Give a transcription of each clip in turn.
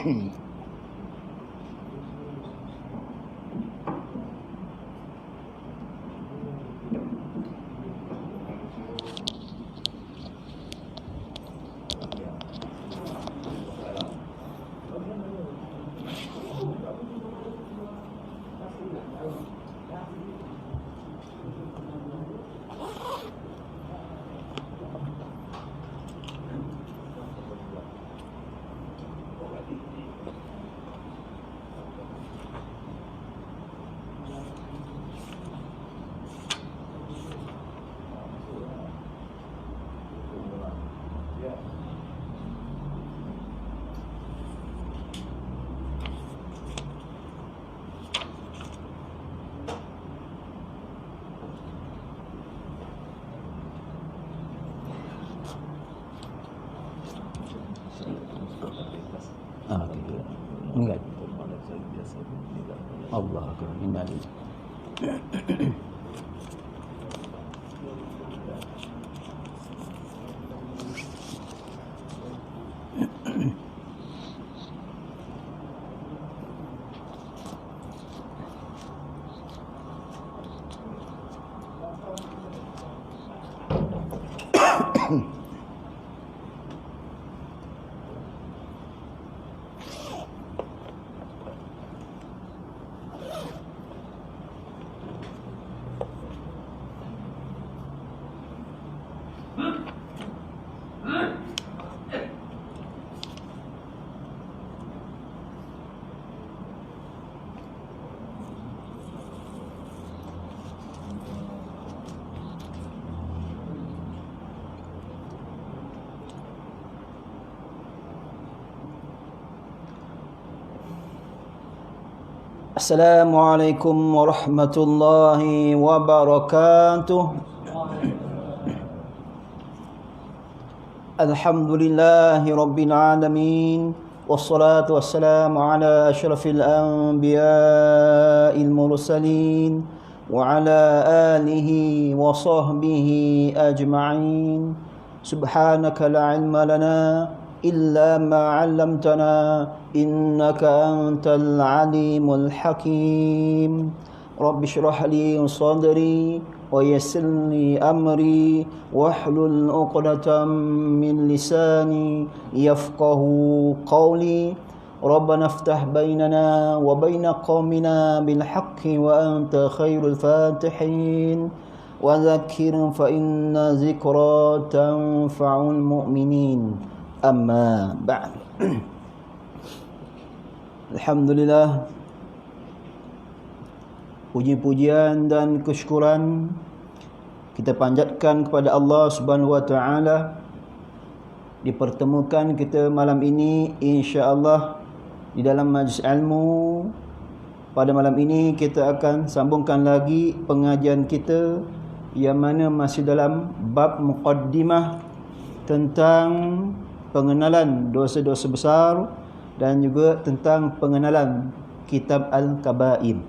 Enggak. Allah Akbar. Innalillahi. Assalamualaikum warahmatullahi wabarakatuh. Alhamdulillahi rabbil alamin. Wassalatu wassalamu ala asyrafil anbiya'il mursalin wa ala alihi wa sahbihi ajma'in. Subhanaka la ilma lana إلا ما علمتنا إنك أنت العليم الحكيم رب اشرح لي صدري ويسر لي أمري واحلل عقدة من لساني يفقه قولي ربنا افتح بيننا وبين قومنا بالحق وأنت خير الفاتحين وذكر فإن ذكرى تنفع المؤمنين Amma ba'd. Alhamdulillah, puji-pujian dan kesyukuran kita panjatkan kepada Allah Subhanahu wa taala. Dipertemukan kita malam ini insya-Allah di dalam majlis ilmu. Pada malam ini kita akan sambungkan lagi pengajian kita yang mana masih dalam bab muqaddimah tentang pengenalan dosa-dosa besar dan juga tentang pengenalan kitab Al-Kabair.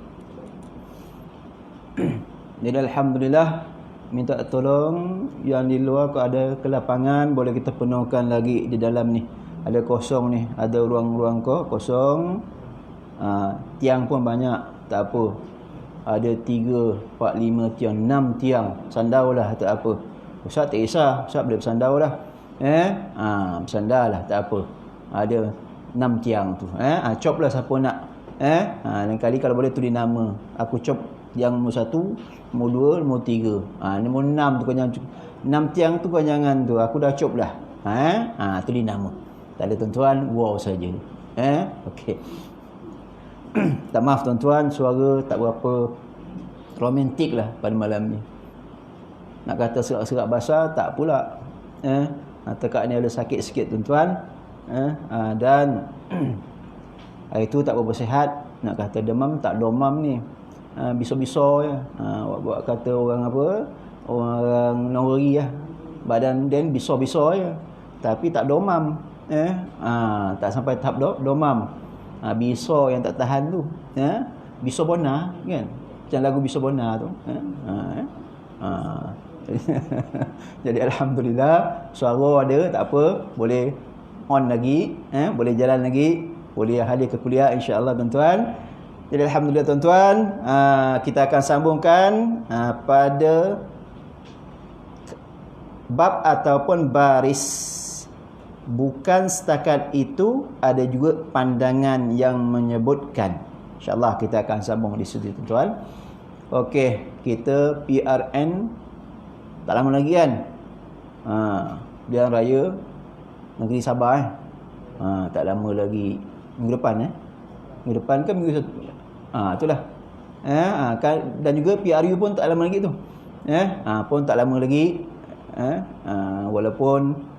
Jadi alhamdulillah, minta tolong yang di luar kalau ada kelapangan boleh kita penuhkan lagi di dalam ni. Ada kosong ni, ada ruang-ruang kosong. Tiang pun banyak, tak apa. Ada 3, 4, 5 tiang, 6 tiang. Sandau lah, tak apa. Ustaz tak kisah, Ustaz boleh bersandau lah. Bersandar lah, tak apa. Ada 6 tiang tu. Cop lah siapa nak. Lain kali kalau boleh tulis nama. Aku cop yang nombor 1, nombor 2, nombor 3. Nombor 6 tu kau jangan, 6 tiang tu kau jangan tu. Aku dah cop lah. Tulis nama. Tak ada tuan-tuan, wow saja. Okey. Tak maaf tuan-tuan, suara tak berapa romantik lah pada malam ni. Nak kata serak-serak basah, tak pula. Tekak ni ada sakit sikit tuan-tuan. Dan hari tu tak berapa sihat. Nak kata demam, tak domam ni. Bisa-bisa je. Buat kata orang apa, orang Norway lah. Badan dan bisa-bisa je. Tapi tak domam. Tak sampai tahap domam. Bisa yang tak tahan tu. Bisa bona kan. Macam lagu Bisa bona tu. Jadi alhamdulillah suara ada, tak apa, boleh on lagi, boleh jalan lagi. boleh hadir ke kuliah insya-Allah tuan-tuan. Jadi alhamdulillah tuan-tuan, kita akan sambungkan pada bab ataupun baris. Bukan setakat itu, ada juga pandangan yang menyebutkan. InsyaAllah kita akan sambung di situ tuan-tuan. Okey, kita PRN tak lama lagi kan. Pilihan raya negeri Sabah tak lama lagi, minggu depan minggu depan ke minggu itulah. Dan juga PRU pun tak lama lagi tu. Pun tak lama lagi. Walaupun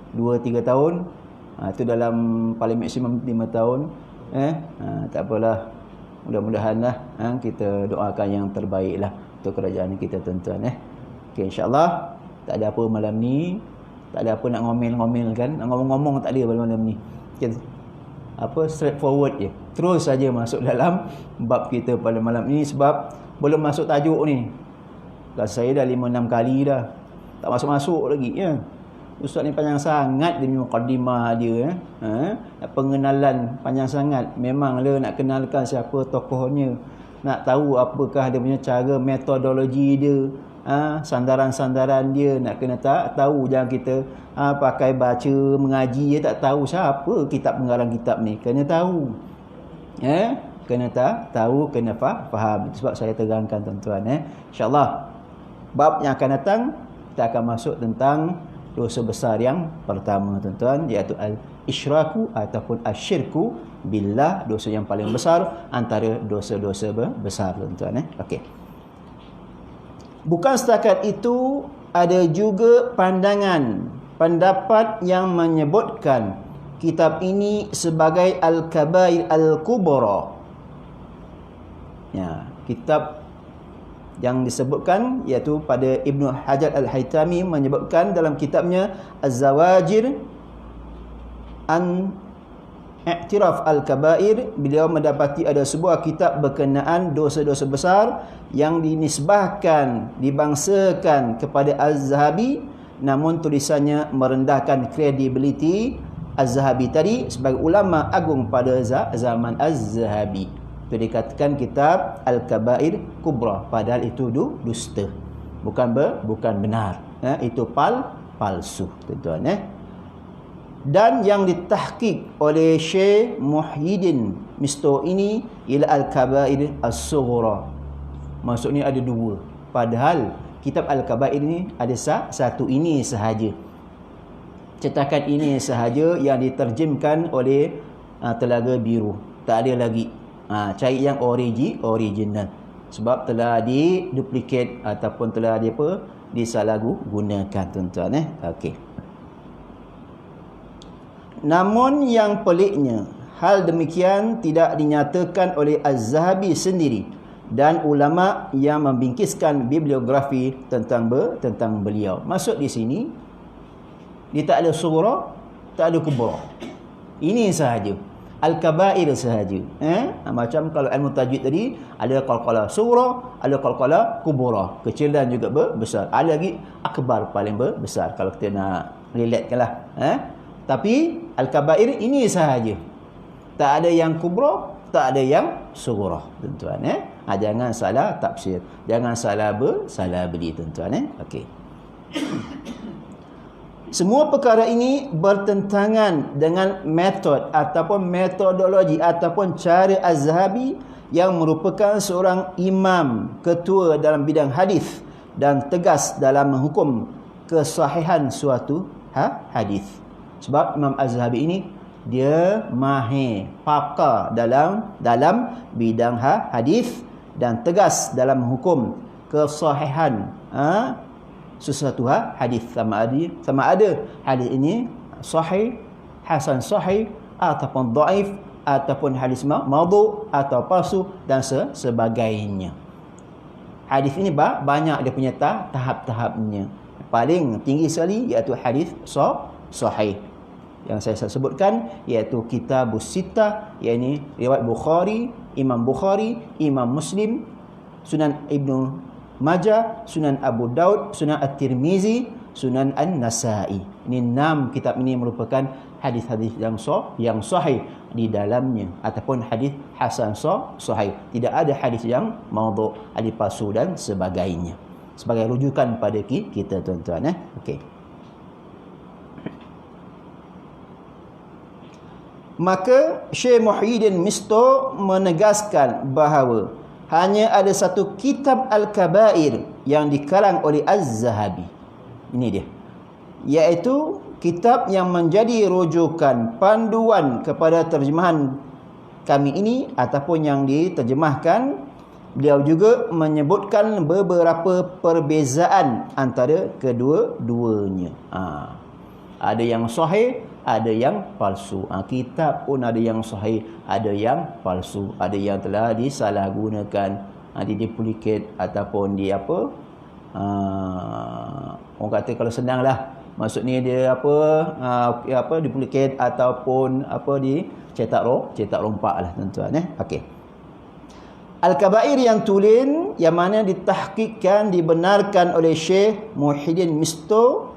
2-3 tahun, itu dalam paling maksimum 5 tahun. Tak apalah, mudah-mudahanlah kita doakan yang terbaik lah untuk kerajaan kita tuan-tuan. Okay, insyaAllah tak ada apa malam ni, tak ada apa nak ngomel-ngomel kan, nak ngomong-ngomong tak ada malam ni. Okay, straight forward je, terus saja masuk dalam bab kita pada malam ni. Sebab belum masuk tajuk ni, saya dah 5-6 kali dah tak masuk-masuk lagi ya. Ustaz ni panjang sangat dia punya mukaddimah dia. Pengenalan panjang sangat. Memanglah nak kenalkan siapa tokohnya, nak tahu apakah dia punya cara, metodologi dia, sandaran-sandaran dia, nak kena tahu. Jangan kita pakai baca mengaji je tak tahu siapa kitab pengarang kitab ni. Kena tahu. Kena tahu, kena faham. Sebab saya terangkan tuan-tuan. InsyaAllah bab yang akan datang kita akan masuk tentang dosa besar yang pertama tuan-tuan, iaitu al-isyraku ataupun asyirku billah, dosa yang paling besar antara dosa-dosa besar tuan-tuan. Okey. Bukan setakat itu, ada juga pendapat yang menyebutkan kitab ini sebagai al-kabair al-kubra. Ya, kitab yang disebutkan iaitu pada Ibnu Hajar Al-Haytami menyebutkan dalam kitabnya Az-Zawajir an I'tiraf Al-Kabair, beliau mendapati ada sebuah kitab berkenaan dosa-dosa besar yang dinisbahkan, dibangsakan kepada Az-Zahabi, namun tulisannya merendahkan kredibiliti Az-Zahabi tadi sebagai ulama agung pada zaman Az-Zahabi. Itu dikatakan kitab Al-Kabair Kubra, padahal itu dusta, bukan benar. Itu palsu tuan-tuan. Dan yang ditahqiq oleh Syekh Muhyiddin Misto ini ialah Al-Kabair As-Sughra. Maksudnya ada dua, padahal kitab Al-Kabair ini ada satu ini sahaja. Cetakan ini sahaja yang diterjemkan oleh Telaga Biru. Tak ada lagi. Cari yang original. Sebab telah diduplicate ataupun telah disalahgunakan tuan-tuan. Okey. Namun yang peliknya, hal demikian tidak dinyatakan oleh Az-Zahabi sendiri dan ulama yang membingkiskan bibliografi tentang beliau. Maksud di sini, dia tak ada sughra, tak ada kubra. Ini sahaja. Al-Kabair sahaja. Macam kalau ilmu tajwid tadi, ada qalqalah sughra, ada qalqalah kubra, kecil dan juga besar. Ada lagi akbar, paling besar kalau kita nak relatekanlah. Tapi Al-Kabair ini sahaja. Tak ada yang kubra, tak ada yang sughra tuan-tuan. Jangan salah tafsir, jangan salah beli tuan-tuan. Okey. Semua perkara ini bertentangan dengan metod ataupun metodologi ataupun cara Az-Zahabi yang merupakan seorang imam ketua dalam bidang hadis dan tegas dalam menghukum kesahihan suatu hadis. Sebab Imam Az-Zahabi ini dia mahir, pakar dalam bidang hadis dan tegas dalam menghukum kesahihan sesuatu hadis, sama ada hadis ini sahih, hasan sahih ataupun dhaif ataupun hadis maudhu atau palsu dan sebagainya. Hadis ini banyak dia punya tahap-tahapnya. Paling tinggi sekali iaitu hadis sahih yang saya sebutkan, iaitu Kitabus Sittah, yakni riwayat Bukhari, Imam Muslim, Sunan Ibnu Majah, Sunan Abu Daud, Sunan At-Tirmizi, Sunan An-Nasai. Ini 6 kitab ini merupakan hadis-hadis yang sahih di dalamnya, ataupun hadis hasan sahih. Tidak ada hadis yang maudhu', hadis palsu dan sebagainya, sebagai rujukan pada kita tuan-tuan. Okey. Maka Syekh Muhyiddin Misto menegaskan bahawa hanya ada satu kitab Al-Kabair yang dikarang oleh Az-Zahabi. Ini dia, iaitu kitab yang menjadi rujukan panduan kepada terjemahan kami ini, ataupun yang diterjemahkan. Beliau juga menyebutkan beberapa perbezaan antara kedua-duanya. Ada yang sahih, ada yang palsu. Kitab pun ada yang sahih, ada yang palsu, ada yang telah disalahgunakan, diduplicate, ataupun di apa, orang kata kalau senanglah, maksudnya dia duplicate ataupun cetak rompak lah tuan-tuan. Okey. Al-Kabair yang tulen, yang mana ditahqiqkan, dibenarkan oleh Syekh Muhyiddin Misto,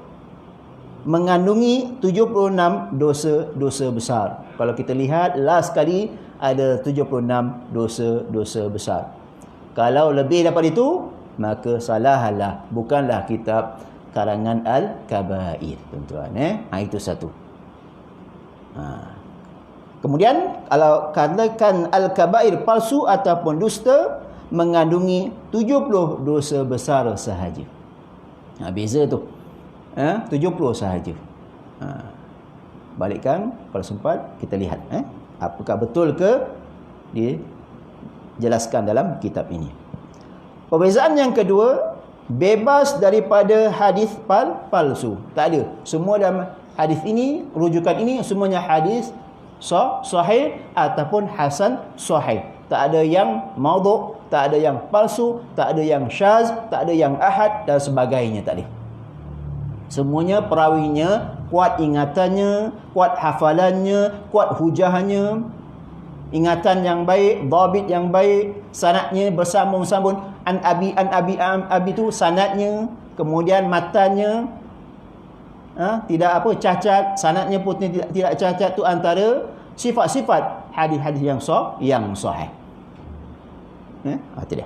mengandungi 76 dosa besar. Kalau kita lihat last kali ada 76 dosa besar. Kalau lebih daripada itu, maka salahlah, bukanlah kitab karangan Al-Kabair tuan-tuan. Itu satu. Kemudian kalau katakan Al-Kabair palsu ataupun dusta, mengandungi 70 dosa besar sahaja. Beza tu. 70 sahaja. Balikkan kalau sempat kita lihat apakah betul ke dijelaskan dalam kitab ini. Perbezaan yang kedua, bebas daripada hadis palsu. Tak ada. Semua dalam hadis ini, rujukan ini semuanya hadis sahih ataupun hasan sahih. Tak ada yang maudhu', tak ada yang palsu, tak ada yang syaz, tak ada yang ahad dan sebagainya, tak ada. Semuanya perawinya kuat ingatannya, kuat hafalannya, kuat hujahnya, ingatan yang baik, dhabit yang baik, sanadnya bersambung-sambung, an abi tu sanadnya, kemudian matanya tidak apa, cacat, sanadnya pun tidak cacat. Tu antara sifat-sifat hadis-hadis yang sahih. Itu dia.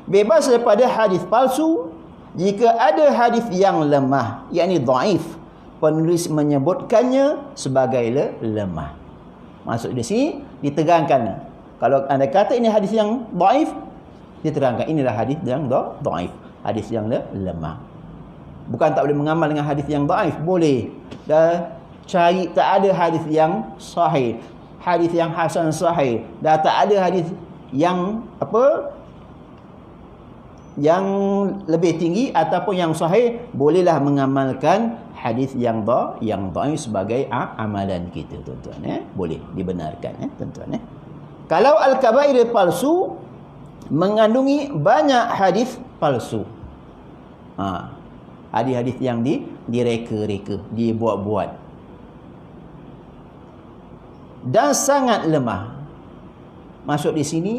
Bebas daripada hadis palsu. Jika ada hadis yang lemah, yakni dhaif, penulis menyebutkannya sebagai lemah. Maksud di sini diterangkan, kalau anda kata ini hadis yang dhaif, diterangkan inilah hadis yang dhaif, hadis yang lemah. Bukan tak boleh mengamal dengan hadis yang dhaif, boleh. Dan cari tak ada hadis yang sahih, hadis yang hasan sahih, dan tak ada hadis yang yang lebih tinggi ataupun yang sahih, bolehlah mengamalkan hadis yang dhaif sebagai amalan kita tuan-tuan. Boleh dibenarkan tuan-tuan. Kalau Al-Kabair palsu, mengandungi banyak hadis palsu. Hadis-hadis yang direka-reka, dibuat-buat, dan sangat lemah. Masuk di sini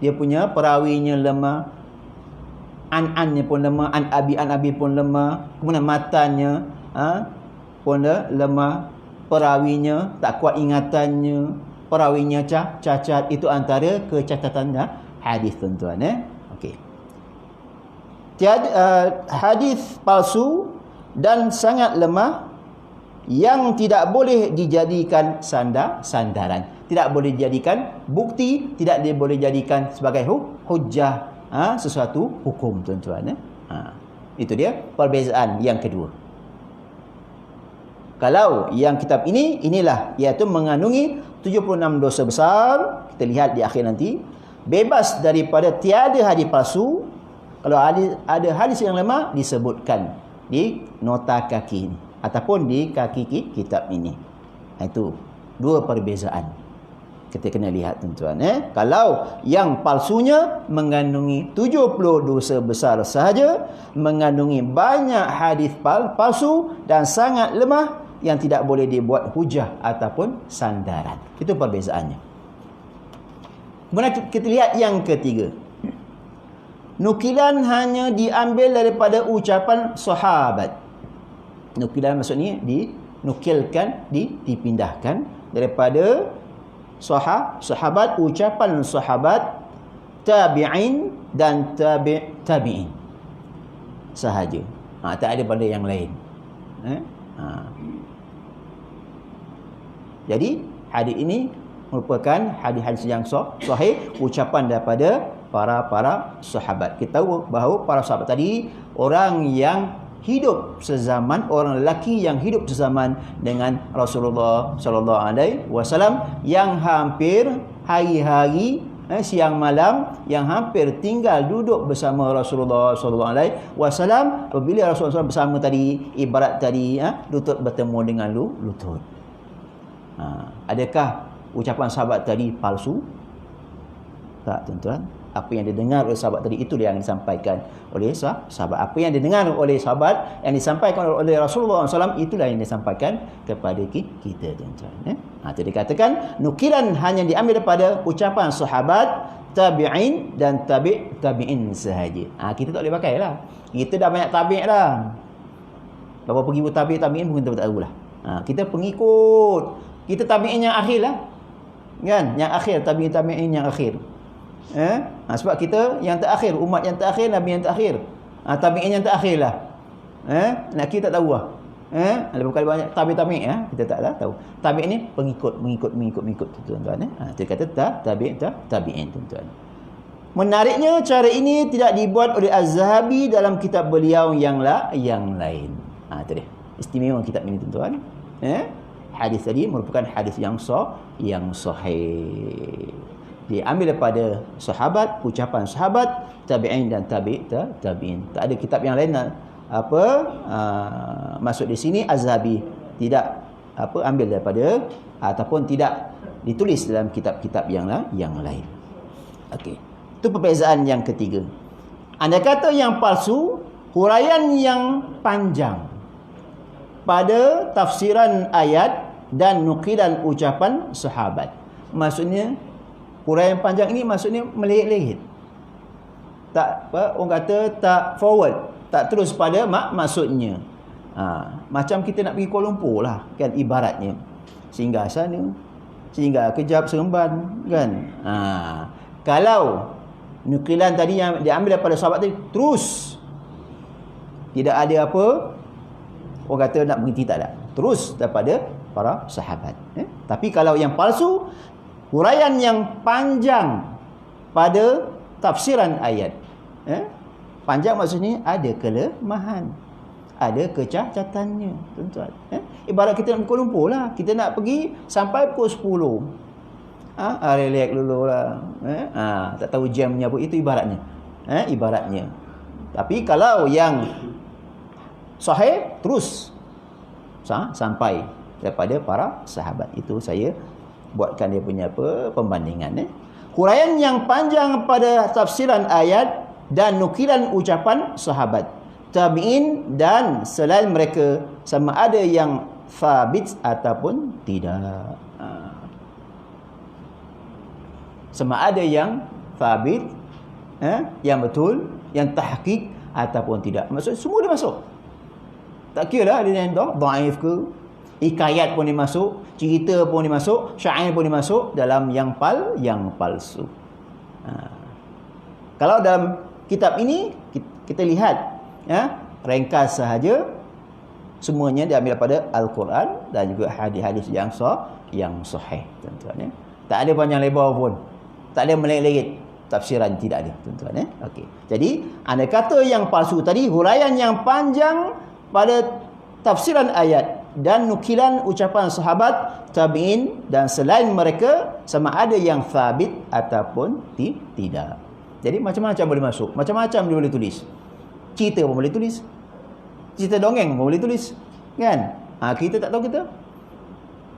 dia punya perawinya lemah, an-annya pun lemah, an-abi pun lemah, kemudian matanya pun lemah, perawinya tak kuat ingatannya, perawinya cacat. Itu antara kecacatan hadis tuan-tuan. Okey. Hadis palsu dan sangat lemah yang tidak boleh dijadikan sandaran, tidak boleh dijadikan bukti, tidak boleh dijadikan sebagai hujjah sesuatu hukum tuan-tuan. Itu dia perbezaan yang kedua. Kalau yang kitab ini, inilah, iaitu mengandungi 76 dosa besar. Kita lihat di akhir nanti. Bebas daripada tiada hadis palsu. Kalau ada hadis yang lemah, disebutkan di nota kaki ini, ataupun di kaki kitab ini. Itu dua perbezaan kita kena lihat tuan-tuan. Kalau yang palsunya mengandungi 70 dosa besar sahaja, mengandungi banyak hadis palsu dan sangat lemah yang tidak boleh dibuat hujah ataupun sandaran. Itu perbezaannya. Kemudian kita lihat yang ketiga. Nukilan hanya diambil daripada ucapan sahabat. Nukilan maksudnya dinukilkan, dipindahkan daripada sahabat, ucapan sahabat, tabi'in dan tabi'in sahaja. Tak ada pada yang lain. Jadi hadis ini merupakan hadis-hadis yang sahih, ucapan daripada para sahabat. Kita tahu bahawa para sahabat tadi orang yang hidup sezaman, orang lelaki yang hidup sezaman dengan Rasulullah sallallahu alaihi wasallam, yang hampir hari-hari, siang malam, yang hampir tinggal duduk bersama Rasulullah sallallahu alaihi wasallam. Apabila Rasulullah SAW bersama tadi, ibarat tadi lutut bertemu dengan lutut. Adakah ucapan sahabat tadi palsu? Tak, tuan-tuan. Apa yang didengar oleh sahabat tadi, itulah yang disampaikan oleh sahabat. Apa yang didengar oleh sahabat, yang disampaikan oleh Rasulullah SAW, itulah yang disampaikan kepada kita, tuan-tuan. Itu dikatakan nukilan hanya diambil daripada ucapan sahabat, tabi'in dan tabi'in sahaja. Kita tak boleh pakai lah. Kita dah banyak tabi' lah. Berapa pergi tabi'in pun kita tak tahu lah. Kita pengikut. Kita tabi'in yang akhir lah. Kan? Yang akhir, tabi'in yang akhir. Sebab kita yang terakhir, umat yang terakhir, Nabi yang terakhir, tabi'in yang terakhir lah. Nak kita tak tahu lah. Lebih kali banyak tabi' kita taklah tahu. Tabi' ni mengikut tuan-tuan. Dia kata tabi'in, tuan-tuan. Menariknya, cara ini tidak dibuat oleh Az-Zahabi dalam kitab beliau yang lain. Itu dia istimewa kitab ini, tuan-tuan. Hadis tadi merupakan hadis yang sahih. Diambil daripada sahabat, ucapan sahabat, tabi'in dan tabi'in. Tak ada kitab yang lain masuk di sini. Az-Zahabi tidak ambil daripada ataupun tidak ditulis dalam kitab-kitab yang lain. Okey. Itu perbezaan yang ketiga. Anda kata yang palsu, huraian yang panjang pada tafsiran ayat dan nukilan ucapan sahabat. Maksudnya huraian panjang ini maksudnya melihit-lihit. Tak orang kata tak forward, tak terus pada maksudnya. Macam kita nak pergi Kuala Lumpur lah, kan, ibaratnya. Singgah sana, singgah kejap Seremban, kan. Kalau nukilan tadi yang diambil daripada sahabat tadi terus, tidak ada apa orang kata nak berhenti, tak ada. Terus daripada para sahabat. Tapi kalau yang palsu, huraian yang panjang pada tafsiran ayat. Panjang maksudnya ada kelemahan, ada kecacatannya, tuan-tuan. Ibarat kita nak pergi Kuala Lumpur lah. Kita nak pergi sampai pukul 10. Relax dulu lah. Tak tahu jamnya apa. Itu ibaratnya. Ibaratnya. Tapi kalau yang sahih, terus sampai daripada para sahabat. Itu saya buatkan dia punya pembandingan. Huraian yang panjang pada tafsiran ayat dan nukilan ucapan sahabat, tabi'in dan selain mereka, sama ada yang thabit ataupun tidak. Sama ada yang thabit, yang betul, yang tahqiq ataupun tidak. Maksud semua dia masuk. Tak kira lah dia yang dhaif ke, hikayat pun dia masuk, cerita pun dia masuk, syair pun dia masuk dalam yang palsu. Kalau dalam kitab ini kita lihat, ringkas sahaja, semuanya diambil daripada Al-Quran dan juga hadis-hadis yang sahih, tuan-tuan. Tak ada panjang lebar pun, tak ada melengit-lengit tafsiran, tidak ada, tuan-tuan. Okey. Jadi anda kata yang palsu tadi, huraian yang panjang pada tafsiran ayat dan nukilan ucapan sahabat, tabi'in dan selain mereka, sama ada yang thabit ataupun tidak. Jadi macam-macam boleh masuk, macam-macam dia boleh tulis. Cerita pun boleh tulis, cerita dongeng pun boleh tulis, kan. Kita tak tahu, kita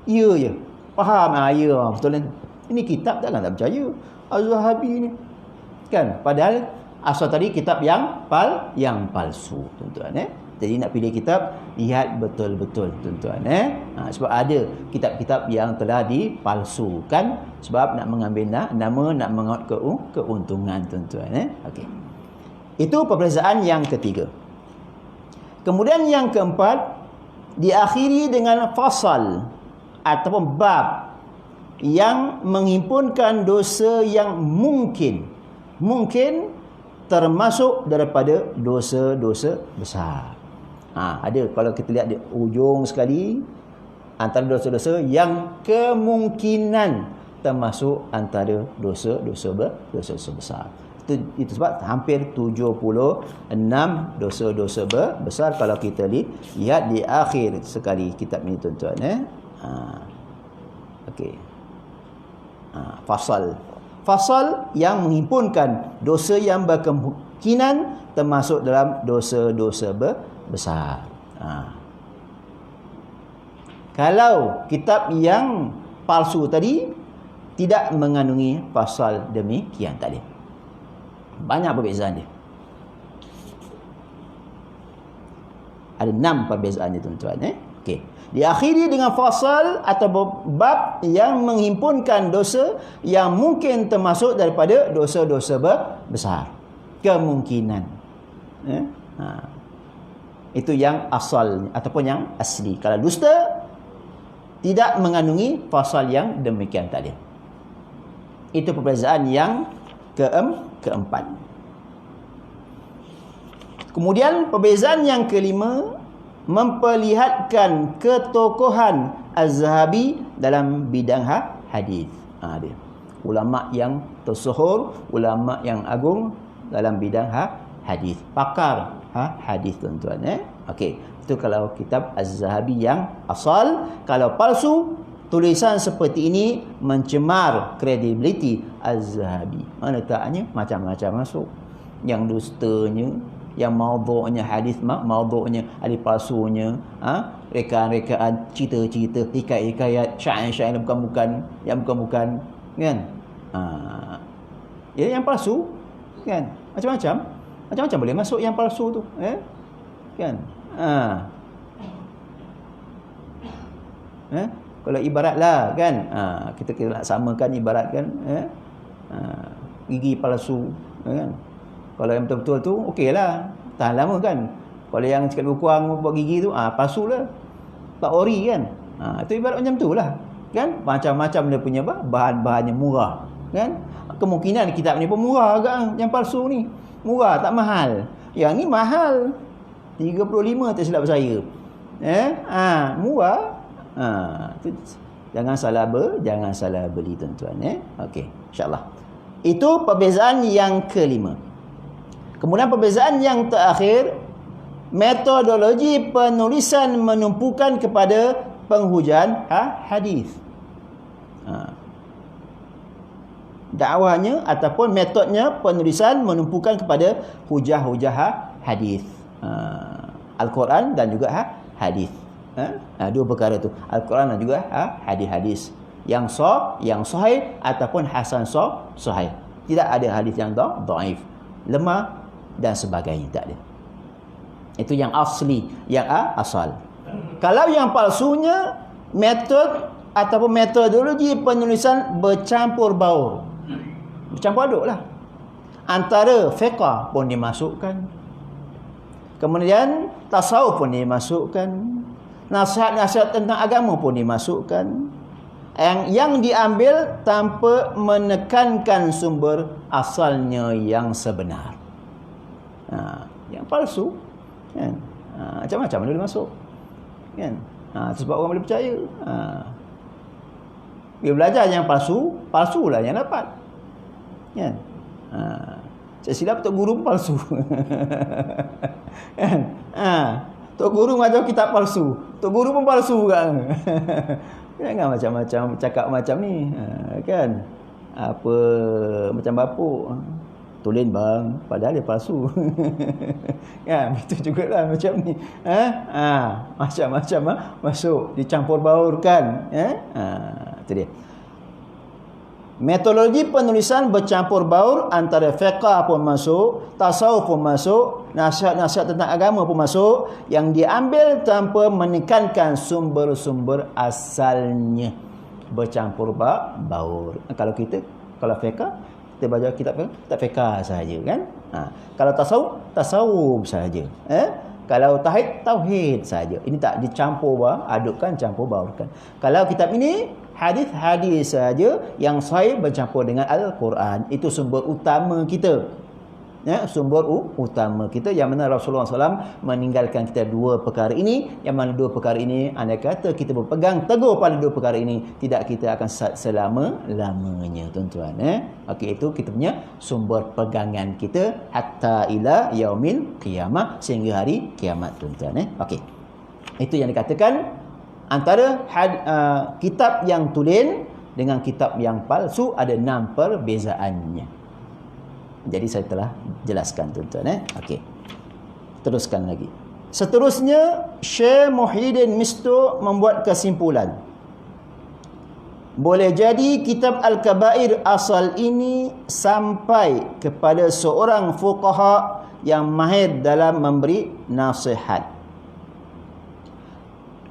ya je faham, ya betul. Ini kitab takkan tak percaya Az-Zahabi ni, kan. Padahal asal tadi kitab yang palsu, tuan-tuan. Jadi nak pilih kitab, lihat betul-betul, tuan-tuan. Sebab ada kitab-kitab yang telah dipalsukan sebab nak mengambil nama, nak mengaut keuntungan, tuan-tuan. Okey. Itu perbezaan yang ketiga. Kemudian yang keempat, diakhiri dengan fasal ataupun bab yang menghimpunkan dosa yang mungkin termasuk daripada dosa-dosa besar. Ada kalau kita lihat di ujung sekali, antara dosa-dosa yang kemungkinan termasuk antara dosa-dosa besar. Itu sebab hampir 76 dosa-dosa besar kalau kita lihat di akhir sekali kitab ini, tuan-tuan. Okey. Fasal yang menghimpunkan dosa yang berkemungkinan termasuk dalam dosa-dosa besar. Kalau kitab yang palsu tadi tidak mengandungi pasal demikian tadi. Banyak perbezaan dia. Ada 6 perbezaan dia, tuan-tuan. Okey. Diakhiri dengan fasal atau bab yang menghimpunkan dosa yang mungkin termasuk daripada dosa-dosa besar. Kemungkinan. Itu yang asal ataupun yang asli. Kalau dusta tidak mengandungi fasal yang demikian tadi. Itu perbezaan yang keempat. Kemudian perbezaan yang kelima memperlihatkan ketokohan Az-Zahabi dalam bidang hadis. Dia ulama yang tersohor, ulama yang agung dalam bidang hadis, pakar hadis, tuan-tuan. Okey, itu kalau kitab Az-Zahabi yang asal. Kalau palsu, tulisan seperti ini mencemar kredibiliti Az-Zahabi. Mana taknya macam-macam masuk. Yang dustanya, yang maudhu'nya, hadis maudhu'nya, hadis palsunya, rekaan-rekaan, cerita-cerita, hikayat-hikayat, syair-syair yang bukan, kan? Yang palsu, kan? Macam-macam boleh masuk yang palsu tu, kan? Kalau ibaratlah, kan, kita nak samakan ibaratkan, gigi palsu, kan? Kalau yang betul-betul tu okeylah, tahan lama, kan. Kalau yang sekali kurang buat gigi tu, palsu lah, tak ori, kan. Itu ibarat macam tu lah, kan. Macam-macam dia punya bahan-bahannya murah, kan. Kemungkinan kitab ni pun murah agak, yang palsu ni murah, tak mahal. Yang ni mahal, 35 tak silap saya. Murah. Jangan salah beli, tuan-tuan. Okey, insya-Allah. Itu perbezaan yang kelima. Kemudian perbezaan yang terakhir, metodologi penulisan menumpukan kepada penghujaan hadis. Dakwahnya ataupun metodnya penulisan menumpukan kepada hujah-hujah hadis. Al-Quran dan juga hadis. Dua perkara tu, Al-Quran dan juga hadis-hadis yang sahih ataupun hasan sahih. Tidak ada hadis yang dhaif, lemah dan sebagainya, tak ada. Itu yang asli, yang asal. Kalau yang palsunya, metod ataupun metodologi penulisan bercampur baur, bercampur aduk lah. Antara fiqh pun dimasukkan, kemudian tasawuf pun dimasukkan, nasihat-nasihat tentang agama pun dimasukkan, yang diambil tanpa menekankan sumber asalnya yang sebenar. Yang palsu, kan, macam-macam boleh masuk, kan. Sebab orang boleh percaya. Dia belajar yang palsulah yang dapat, kan. Saya silap tok guru pun palsu. Kan? Tok guru ngajar kitab palsu, tok guru pun palsu kan. Jangan macam-macam cakap macam ni, kan. Apa macam bapuk, tulen bang, padahal dia palsu. Ya, betul jugalah macam ni. Macam-macam masuk, dicampur baurkan. Itu dia. Metodologi penulisan bercampur baur, antara fiqh pun masuk, tasawuf pun masuk, nasihat-nasihat tentang agama pun masuk, yang diambil tanpa menekankan sumber-sumber asalnya. Bercampur baur. Kalau fiqh, kita baca kitab fiqh sahaja, kan. Kalau tasawuf sahaja. Kalau tauhid saja. Ini tak dicampur adukkan, campur baurkan. Kalau kitab ini hadis-hadis saja yang sahih bercampur dengan Al-Quran. Itu sumber utama kita. Ya, sumber utama kita, yang mana Rasulullah SAW meninggalkan kita dua perkara ini, yang mana dua perkara ini andai kata kita berpegang teguh pada dua perkara ini, tidak kita akan selama-lamanya, tuan-tuan. Okey, itu kita punya sumber pegangan kita hatta ila yaumil qiyamah, sehingga hari kiamat, tuan-tuan. Okey, itu yang dikatakan antara kitab yang tulen dengan kitab yang palsu ada 6 perbezaannya. Jadi saya telah jelaskan, tuan-tuan. Okey. Teruskan lagi. Seterusnya, Syekh Muhyiddin Misto membuat kesimpulan. Boleh jadi kitab Al-Kabair asal ini sampai kepada seorang fuqaha yang mahir dalam memberi nasihat.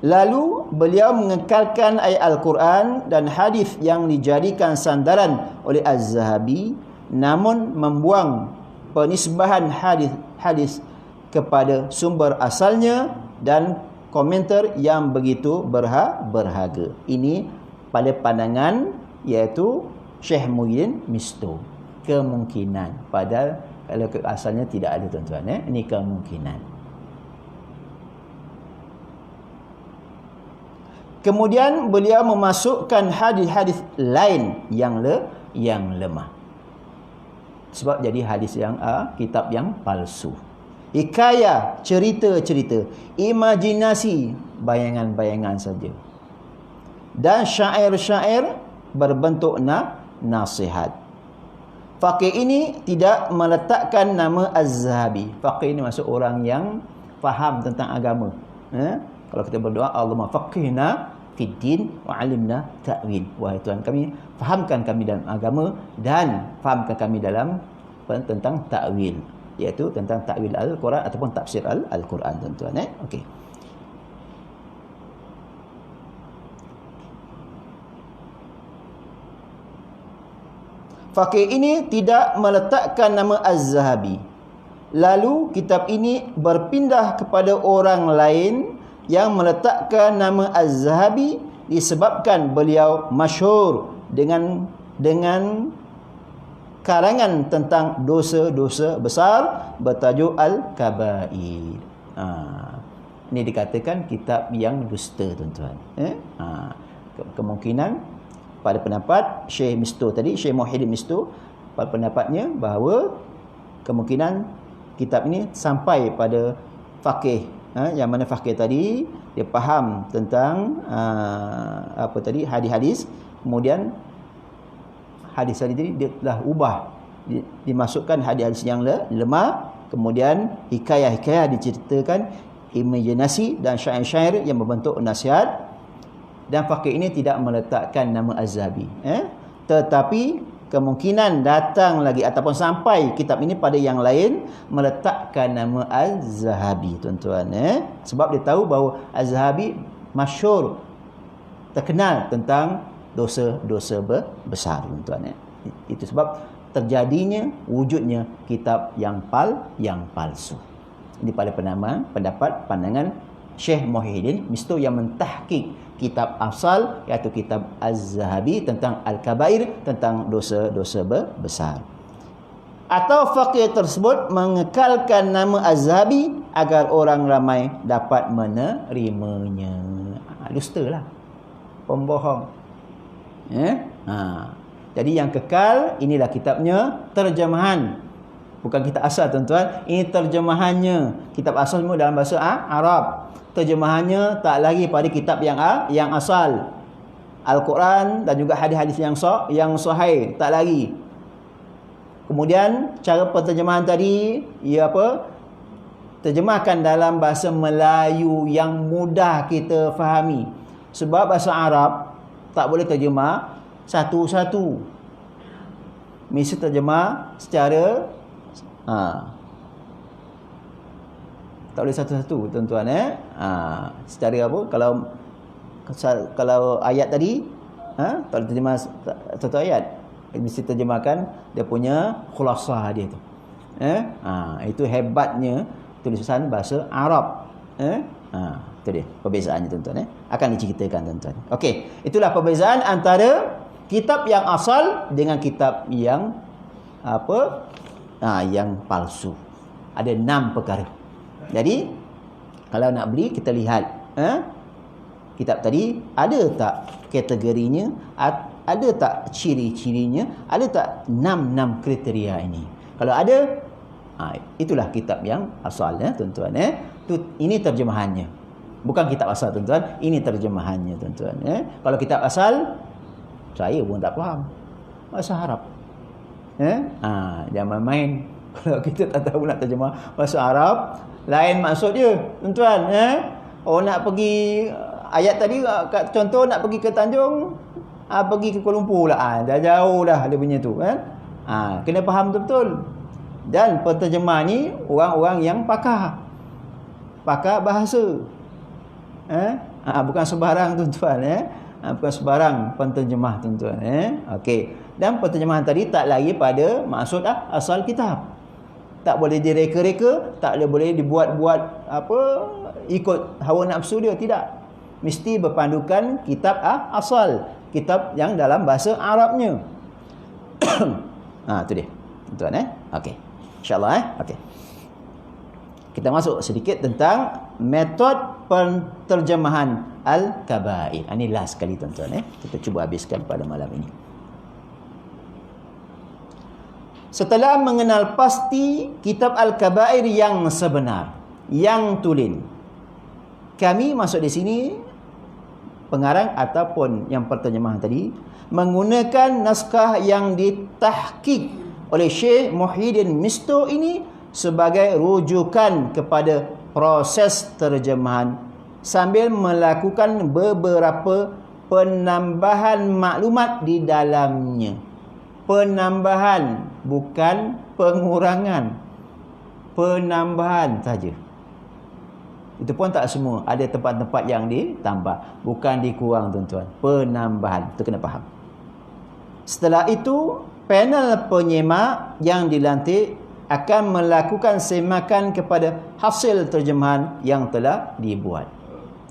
Lalu beliau mengekalkan ayat Al-Quran dan hadis yang dijadikan sandaran oleh Az-Zahabi, namun membuang penisbahan hadis kepada sumber asalnya dan komentar yang begitu berharga. Ini pada pandangan iaitu Syekh Muhyiddin Misto. Kemungkinan, padahal kalau asalnya tidak ada, tuan-tuan. Ini kemungkinan. Kemudian beliau memasukkan hadis-hadis lain yang lemah. Sebab jadi hadis yang kitab yang palsu. Hikayah, cerita-cerita, imajinasi, bayangan-bayangan saja. Dan syair-syair berbentuk nasihat. Faqih ini tidak meletakkan nama Az-Zahabi. Faqih ini maksud orang yang faham tentang agama. Kalau kita berdoa, Allahumma faqihna fid din wa alimna ta'wil. Wahai Tuhan kami, fahamkan kami dalam agama dan fahamkan kami dalam tentang ta'wil, iaitu tentang ta'wil Al-Quran ataupun tafsir Al-Quran, tuan-tuan. Okey. Faqih ini tidak meletakkan nama Az-Zahabi. Lalu kitab ini berpindah kepada orang lain yang meletakkan nama Az-Zahabi disebabkan beliau masyhur dengan karangan tentang dosa-dosa besar bertajuk Al-Kabair. Ini dikatakan kitab yang dusta, tuan-tuan. Kemungkinan pada pendapat Syekh Misto tadi, Syekh Muhyiddin Misto, pada pendapatnya bahawa kemungkinan kitab ini sampai pada faqih. Yang mana faqih tadi dia faham tentang hadis-hadis, kemudian hadis tadi dia telah ubah, dimasukkan hadis-hadis yang lemah, kemudian hikayah-hikayah diceritakan, imajinasi dan syair-syair yang berbentuk nasihat. Dan faqih ini tidak meletakkan nama Az-Zahabi, tetapi kemungkinan datang lagi ataupun sampai kitab ini pada yang lain meletakkan nama Az-Zahabi, tuan-tuan. Sebab dia tahu bahawa Az-Zahabi masyhur, terkenal tentang dosa-dosa besar, tuan-tuan. Itu sebab terjadinya wujudnya kitab yang palsu. Ini pada pendapat pandangan Syekh Muhyiddin Misto yang mentahqiq kitab asal, iaitu kitab Az-Zahabi tentang Al-Kabair, tentang dosa-dosa besar. Atau faqih tersebut mengekalkan nama Az-Zahabi agar orang ramai dapat menerimanya. Dustalah, pembohong. Jadi yang kekal inilah kitabnya, terjemahan. Bukan kitab asal, tuan-tuan. Ini terjemahannya. Kitab asal semua dalam bahasa Arab. Terjemahannya tak lagi pada kitab yang asal. Al-Quran dan juga hadis-hadis yang sahih, tak lagi. Kemudian cara penterjemahan tadi, terjemahkan dalam bahasa Melayu yang mudah kita fahami. Sebab bahasa Arab tak boleh terjemah satu-satu. Mesti terjemah secara tak boleh satu-satu, tuan-tuan. Secara apa? Kalau ayat tadi, tak boleh terjemah satu ayat. Mesti terjemahkan dia punya khulasah dia tu. Itu hebatnya tulisan bahasa Arab. Itu dia perbezaannya tuan-tuan. Akan diceritakan tuan-tuan. Okey, itulah perbezaan antara kitab yang asal dengan kitab yang yang palsu. Ada 6 perkara. Jadi kalau nak beli, kita lihat kitab tadi ada tak kategorinya, ada tak ciri-cirinya, ada tak 6 kriteria ini. Kalau ada, itulah kitab yang asal tuan-tuan. Ini terjemahannya. Bukan kitab asal tuan-tuan, ini terjemahannya tuan-tuan. Kalau kitab asal, saya pun tak faham bahasa Arab. Jangan main. Kalau kita tak tahu nak terjemah bahasa Arab, lain maksud dia tuan-tuan. Nak pergi ayat tadi, contoh nak pergi ke Tanjung, pergi ke Kuala Lumpur lah. Dah jauh dah dia punya tu kan. Kena faham betul-betul. Dan penterjemah ni orang-orang yang pakar bahasa. Bukan sembarang tuan-tuan. Bukan sembarang penterjemah tuan-tuan. Okey. Dan penterjemahan tadi tak lagi pada maksud asal kitab. Tak boleh direka-reka, tak boleh dibuat-buat ikut hawa nafsu dia, tidak. Mesti berpandukan kitab asal, kitab yang dalam bahasa Arabnya. Itu dia tuan-tuan. Okey, insya-Allah. Okey, kita masuk sedikit tentang metod penterjemahan Al-Kabair. Ini last sekali tuan-tuan. Kita cuba habiskan pada malam ini. Setelah mengenal pasti kitab Al-Kabair yang sebenar, yang tulen, kami masuk di sini, pengarang ataupun yang penterjemahan tadi, menggunakan naskah yang ditahqiq oleh Syekh Muhyiddin Misto ini sebagai rujukan kepada proses terjemahan sambil melakukan beberapa penambahan maklumat di dalamnya. Penambahan, bukan pengurangan. Penambahan saja. Itu pun tak semua. Ada tempat-tempat yang ditambah, bukan dikurang tuan-tuan. Penambahan. Itu kena faham. Setelah itu, panel penyemak yang dilantik akan melakukan semakan kepada hasil terjemahan yang telah dibuat.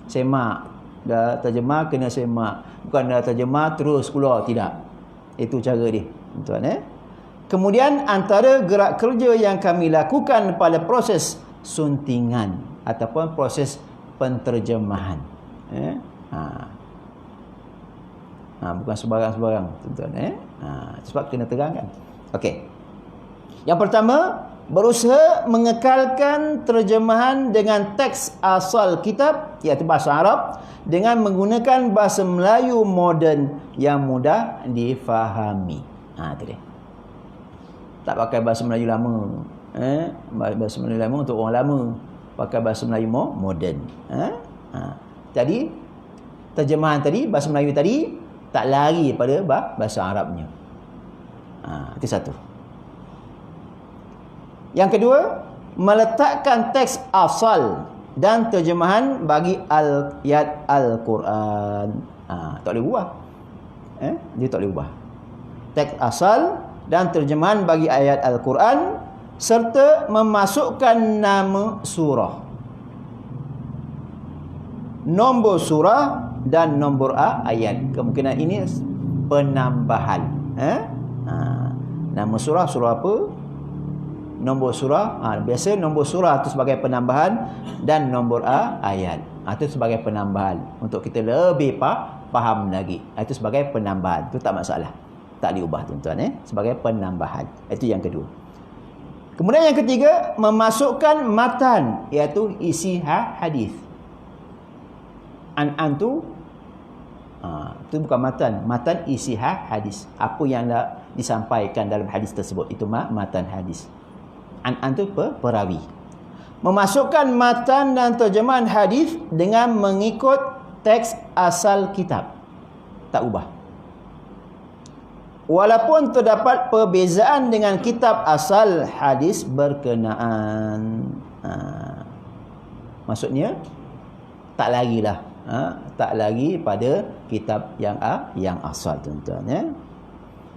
Semak. Dah terjemah, kena semak. Bukan dah terjemah, terus keluar. Tidak. Itu cara dia. Tuan-tuan. Kemudian antara gerak kerja yang kami lakukan pada proses suntingan ataupun proses penterjemahan. Bukan sebarang-sebarang tuan-tuan. Sebab kena terangkan. Okey. Yang pertama, berusaha mengekalkan terjemahan dengan teks asal kitab, iaitu bahasa Arab, dengan menggunakan bahasa Melayu moden yang mudah difahami. Itu dia. Tak pakai bahasa Melayu lama. Bahasa Melayu lama untuk orang lama. Pakai bahasa Melayu moden. Jadi, terjemahan tadi, bahasa Melayu tadi, tak lari pada bahasa Arabnya. Itu satu. Yang kedua, meletakkan teks asal dan terjemahan bagi ayat Al-Quran. Tak boleh ubah. Dia tak boleh ubah. Teks asal dan terjemahan bagi ayat Al-Quran serta memasukkan nama surah, nombor surah dan nombor ayat. Kemungkinan ini penambahan. Nama surah apa? Nombor surah, biasa nombor surah itu sebagai penambahan dan nombor ayat itu sebagai penambahan untuk kita lebih faham lagi. Itu sebagai penambahan, itu tak masalah, tak diubah tuan-tuan. Sebagai penambahan. Itu yang kedua. Kemudian yang ketiga, memasukkan matan, iaitu isi hadis. An tu itu bukan matan isi hadis. Apa yang disampaikan dalam hadis tersebut, itu matan hadis. An tu perawi. Memasukkan matan dan terjemahan hadis dengan mengikut teks asal kitab. Tak ubah. Walaupun terdapat perbezaan dengan kitab asal hadis berkenaan. Maksudnya tak lagilah. Tak lagi pada kitab yang asal tuan-tuan.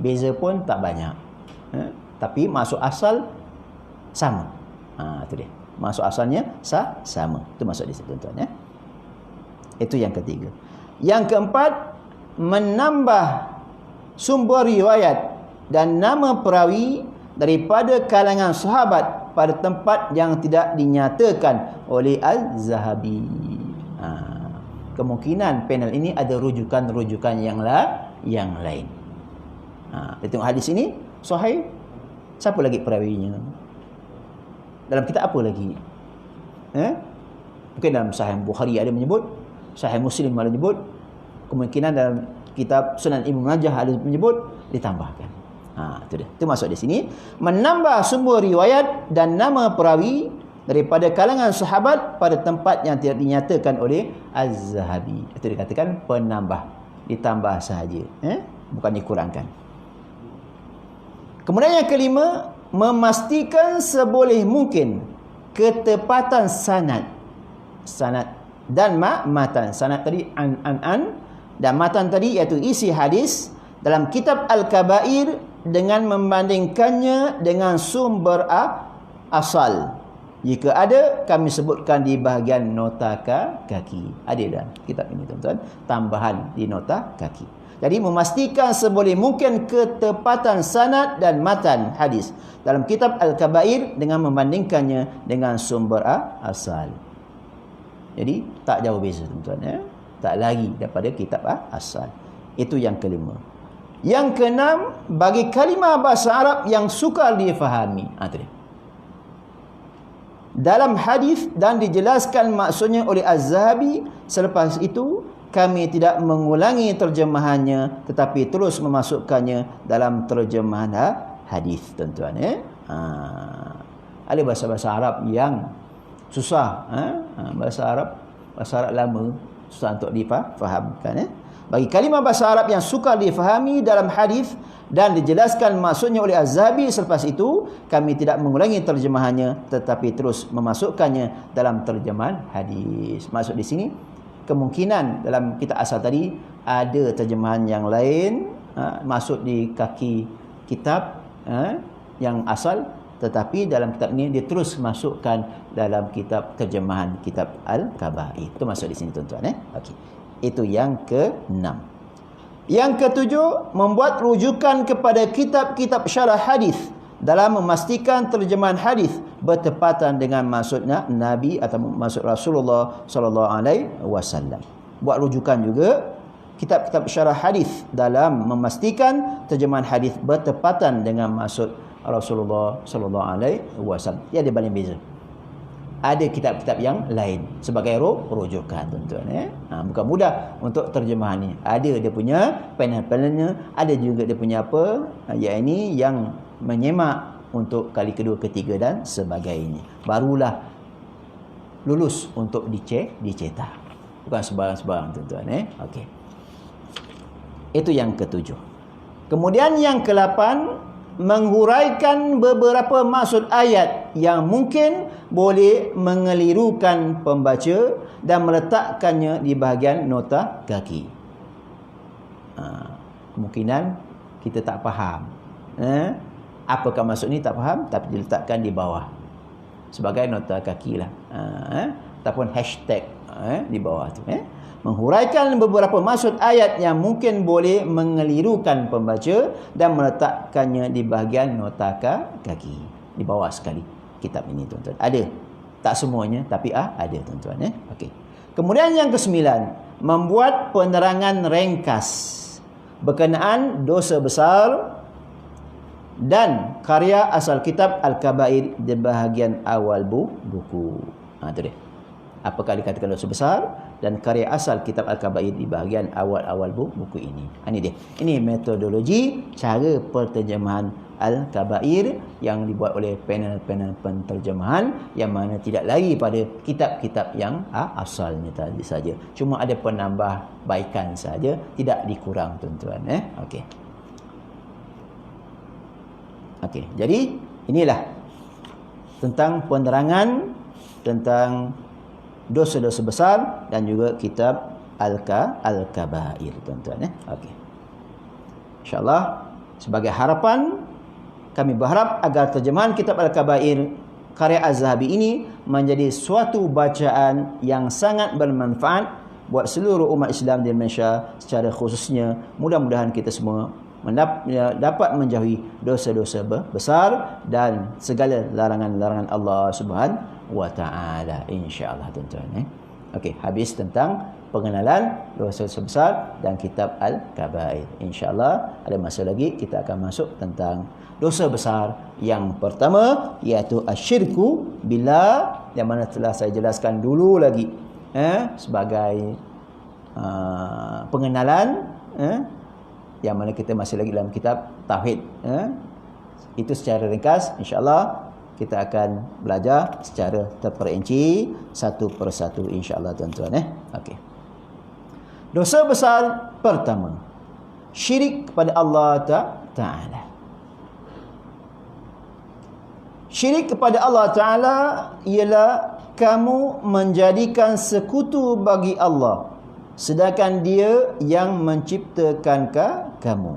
Beza pun tak banyak. Tapi maksud asal sama. Itu dia. Maksud asalnya sama. Itu maksud di situ tuan-tuan ya. Itu yang ketiga. Yang keempat, menambah sumber riwayat dan nama perawi daripada kalangan sahabat pada tempat yang tidak dinyatakan oleh Az-Zahabi. Kemungkinan panel ini ada rujukan-rujukan yang lain. Kita tengok hadis ini sahih. Siapa lagi perawinya? Dalam kitab apa lagi? Mungkin dalam Sahih Bukhari ada menyebut, Sahih Muslim ada menyebut, kemungkinan dalam kitab Sunan Ibnu Majah ada menyebut, ditambahkan. Itu dia. Itu maksud di sini, menambah sumber riwayat dan nama perawi daripada kalangan sahabat pada tempat yang tidak dinyatakan oleh Az-Zahabi. Itu dikatakan penambah, ditambah sahaja, bukan dikurangkan. Kemudian yang kelima, memastikan seboleh mungkin ketepatan sanad dan matan. Sanad tadi an dan matan tadi iaitu isi hadis dalam kitab Al-Kabair dengan membandingkannya dengan sumber asal. Jika ada, kami sebutkan di bahagian nota kaki. Ada dalam kitab ini tuan-tuan, tambahan di nota kaki. Jadi memastikan seboleh mungkin ketepatan sanad dan matan hadis dalam kitab Al-Kabair dengan membandingkannya dengan sumber asal. Jadi tak jauh beza tuan-tuan ya. Tak lagi daripada kitab asal. Itu yang kelima. Yang keenam, bagi kalimah bahasa Arab yang sukar difahami. Itu dia. Dalam hadis dan dijelaskan maksudnya oleh Az-Zahabi, selepas itu kami tidak mengulangi terjemahannya tetapi terus memasukkannya dalam terjemahan hadis tuan-tuan ya. Ada bahasa-bahasa Arab yang susah, bahasa Arab lama susah untuk difahamkan ya. Bagi kalimah bahasa Arab yang sukar difahami dalam hadis dan dijelaskan maksudnya oleh Az-Zahabi, selepas itu kami tidak mengulangi terjemahannya tetapi terus memasukkannya dalam terjemahan hadis. Maksud di sini, kemungkinan dalam kitab asal tadi ada terjemahan yang lain masuk di kaki kitab yang asal, tetapi dalam kitab ini dia terus masukkan dalam kitab terjemahan kitab Al-Kabair. Itu maksud di sini tuan-tuan Okey. Itu yang ke-6. Yang ke-7, membuat rujukan kepada kitab-kitab syarah hadis dalam memastikan terjemahan hadis bertepatan dengan maksudnya Nabi atau maksud Rasulullah sallallahu alaihi wasallam. Buat rujukan juga kitab-kitab syarah hadis dalam memastikan terjemahan hadis bertepatan dengan maksud Rasulullah sallallahu alaihi wasallam. Dia ada banyak beza. Ada kitab-kitab yang lain sebagai rujukan tuan-tuan bukan mudah untuk terjemahan ni. Ada dia punya panel-panelnya, ada juga dia punya ini yang menyemak untuk kali kedua, ketiga dan sebagainya. Barulah lulus untuk dicetak. Bukan sebarang-sebarang tuan-tuan Okey. Itu yang ke-7. Kemudian yang ke-8, menghuraikan beberapa maksud ayat yang mungkin boleh mengelirukan pembaca dan meletakkannya di bahagian nota kaki. Kemungkinan kita tak faham apakah maksud ni, tak faham, tapi diletakkan di bawah sebagai nota kaki lah, ataupun hashtag di bawah tu menghuraikan beberapa maksud ayat yang mungkin boleh mengelirukan pembaca dan meletakkannya di bahagian nota kaki di bawah sekali kitab ini tuan-tuan. Ada, tak semuanya tapi ada tuan-tuan Okey. Kemudian yang ke-9, membuat penerangan ringkas berkenaan dosa besar dan karya asal kitab Al-Kabair di bahagian awal buku. Itu dia. Apakah dikatakan dosa besar dan karya asal kitab Al-Kabair di bahagian awal-awal buku ini. Ini dia. Ini metodologi cara penterjemahan Al-Kabair yang dibuat oleh panel-panel penterjemahan yang mana tidak lari pada kitab-kitab yang asalnya tadi saja. Cuma ada penambahbaikan saja, tidak dikurang tuan-tuan Okey. Okey. Jadi inilah tentang penerangan tentang dosa-dosa besar dan juga kitab Al-Kabair tuan-tuan Okey. InsyaAllah sebagai harapan kami berharap agar terjemahan kitab Al-Kabair karya Az-Zahabi ini menjadi suatu bacaan yang sangat bermanfaat buat seluruh umat Islam di Malaysia secara khususnya. Mudah-mudahan kita semua dapat menjauhi dosa-dosa besar dan segala larangan-larangan Allah Subhanahu wa taala, insya-Allah tuan-tuan. Okey, habis tentang pengenalan dosa-dosa besar dan kitab Al-Kabair. Insya-Allah ada masa lagi kita akan masuk tentang dosa besar yang pertama, iaitu asyirku billah, yang mana telah saya jelaskan dulu lagi sebagai pengenalan, yang mana kita masih lagi dalam kitab Tauhid. Itu secara ringkas, insya-Allah kita akan belajar secara terperinci satu persatu, insya-Allah tuan-tuan. Okey. Dosa besar pertama, syirik kepada Allah Ta'ala. Syirik kepada Allah Ta'ala ialah kamu menjadikan sekutu bagi Allah, sedangkan Dia yang menciptakan kamu,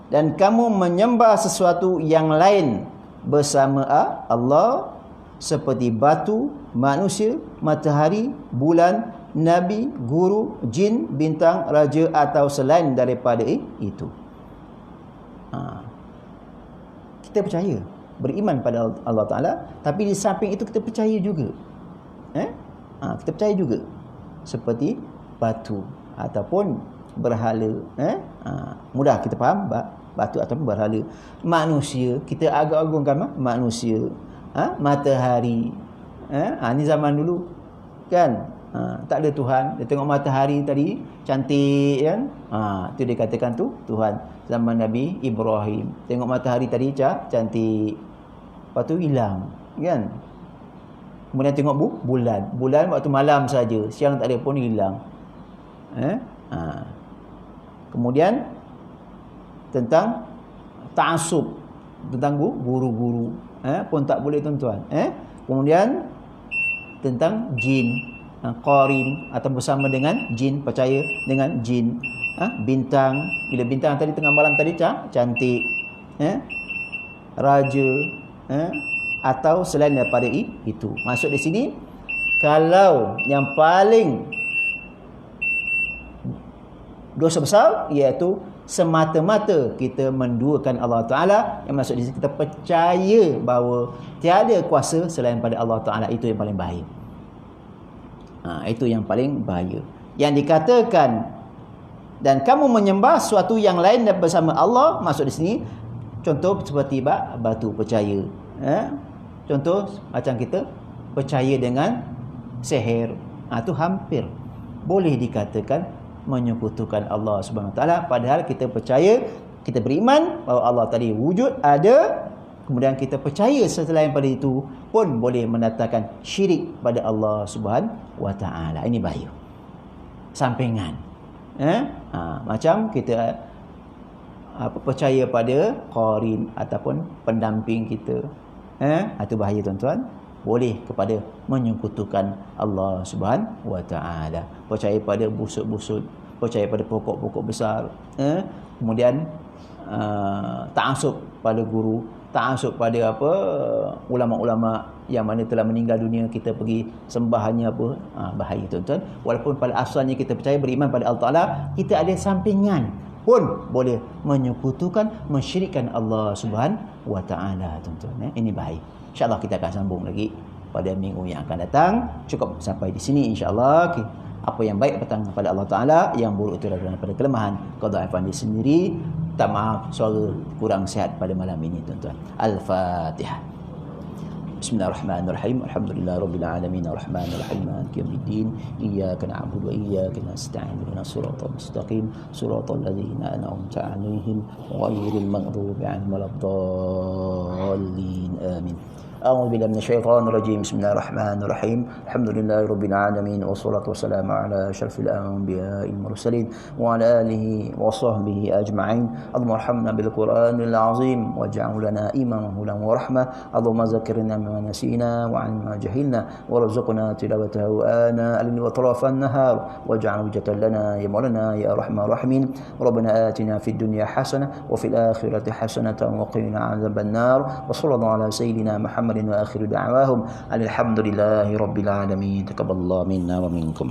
dan kamu menyembah sesuatu yang lain bersama Allah, seperti batu, manusia, matahari, bulan, nabi, guru, jin, bintang, raja atau selain daripada itu. Kita percaya, beriman pada Allah Ta'ala, tapi di samping itu kita percaya juga kita percaya juga seperti batu ataupun berhala. Mudah kita faham, batu ataupun berhala. Manusia, kita agak-agungkan manusia. Matahari, ni zaman dulu kan, tak ada Tuhan, dia tengok matahari tadi cantik kan, tu dia katakan tu Tuhan. Zaman Nabi Ibrahim, tengok matahari tadi cantik, lepas tu hilang kan. Kemudian tengok bulan waktu malam saja, siang tak ada pun hilang. Kemudian tentang ta'assub, tentang guru-guru pun tak boleh tuan-tuan. Kemudian tentang jin, qarin atau bersama dengan jin, percaya dengan jin. Bintang, bila bintang tadi tengah malam tadi cantik, raja, atau selain daripada itu. Maksud di sini, kalau yang paling dosa besar iaitu semata-mata kita menduakan Allah Ta'ala, yang maksud di sini kita percaya bahawa tiada kuasa selain pada Allah Ta'ala. Itu yang paling bahaya. Itu yang paling bahaya. Yang dikatakan, dan kamu menyembah sesuatu yang lain bersama Allah, maksud di sini contoh seperti batu, percaya. Contoh macam kita percaya dengan sihir, itu hampir boleh dikatakan menyekutukan Allah Subhanahu Wa Taala. Padahal kita percaya, kita beriman bahawa Allah tadi wujud, ada, kemudian kita percaya selain pada itu pun boleh mendatangkan syirik pada Allah Subhanahu Wa Taala. Ini bahaya, sampingan. Macam kita percaya pada qarin ataupun pendamping kita, itu bahaya tuan-tuan. Boleh kepada menyekutukan Allah Subhanahu Wa Taala. Percaya pada busuk-busuk, percaya pada pokok-pokok besar, kemudian ta'assub pada guru, ta'assub pada ulama-ulama yang mana telah meninggal dunia, kita pergi sembahnya bahaya tuan-tuan. Walaupun pada asalnya kita percaya beriman pada Allah Taala, kita ada sampingan pun boleh menyekutukan, mensyirikkan Allah Subhanahu Wa Taala tuan-tuan. Ini bahaya. InsyaAllah kita akan sambung lagi pada minggu yang akan datang. Cukup sampai di sini insyaAllah. Apa yang baik datang kepada Allah Ta'ala, yang buruk itu daripada kelemahan Qadha Afandi sendiri. Tak maaf suara kurang sihat pada malam ini tuan-tuan. Al-Fatihah. Bismillahirrahmanirrahim. Alhamdulillahirabbil alamin arrahmanir rahim maliki yaumiddin iyyaka na'budu wa iyyaka nasta'in ihdinas siratal mustaqim siratal ladzina an'amta 'alaihim ghairil maghdubi 'alaihim waladdallin amin. أعوذ بالله من الشيطان الرجيم. بسم الله الرحمن الرحيم. الحمد لله رب العالمين والصلاة والسلام على أشرف الأنبياء المرسلين وعلى آله وصحبه أجمعين. اللهم ارحمنا بالقرآن العظيم واجعله لنا إماما هدى ورحمة. اللهم ذكرنا مما نسينا وعلمنا ما جهلنا وارزقنا تلاوته آناء الليل وأطراف النهار واجعله حجة لنا يا مولانا يا أرحم الراحمين. ربنا آتنا في الدنيا حسنة وفي الآخرة حسنة وقنا عذاب النار. وصلى الله على سيدنا محمد Muhammadin wa akhiru da'wahum alhamdulillahi rabbil alamin. Taqabbalallahu minna wa minkum.